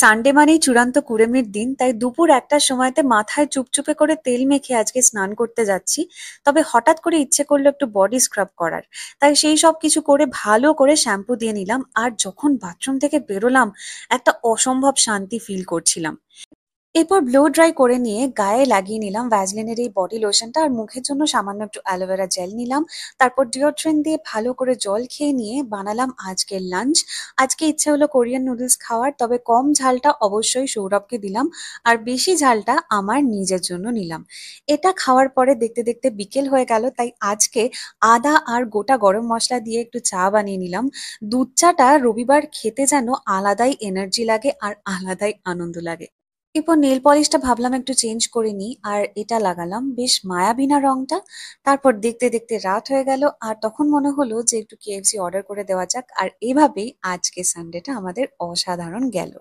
Sunday মানেই চূড়ান্ত কুড়েমির দিন, তাই দুপুর ১টার সময়তে মাথায় চুপচুপে করে তেল মেখে আজকে স্নান করতে যাচ্ছি। তবে হঠাৎ করে ইচ্ছে করলো একটু বডি স্ক্রাব করার। তাই সেই সব কিছু করে ভালো করে শ্যাম্পু দিয়ে নিলাম, আর যখন বাথরুম থেকে বেরোলাম একটা অসম্ভব শান্তি ফিল করছিলাম। এরপর ব্লো ড্রাই করে নিয়ে গায়ে লাগিয়ে নিলাম ভ্যাসলিনের এই বডি লোশনটা, আর মুখের জন্য সামান্য একটু অ্যালোভেরা জেল নিলাম। তারপর ডিওড্রেন্ট দিয়ে ভালো করে জল খেয়ে নিয়ে বানালাম আজকের লাঞ্চ। আজকে ইচ্ছে হলো কোরিয়ান নুডলস খাওয়ার, তবে কম ঝালটা অবশ্যই সৌরভকে দিলাম, আর বেশি ঝালটা আমার নিজের জন্য নিলাম। এটা খাওয়ার পরে দেখতে দেখতে বিকেল হয়ে গেল, তাই আজকে আদা আর গোটা গরম মশলা দিয়ে একটু চা বানিয়ে নিলাম। দুধ চাটা রবিবার খেতে যেন আলাদাই এনার্জি লাগে আর আলাদাই আনন্দ লাগে। এরপর নেল পলিশটা ভাবলাম একটু চেঞ্জ করে নিই, আর এটা লাগালাম বেশ মায়াবী না রংটা। তারপর দেখতে দেখতে রাত হয়ে গেল, আর তখন মনে হলো যে একটু কেএফসি অর্ডার করে দেওয়া যাক, আর এভাবেই আজকে সানডেটা আমাদের অসাধারণ গেল।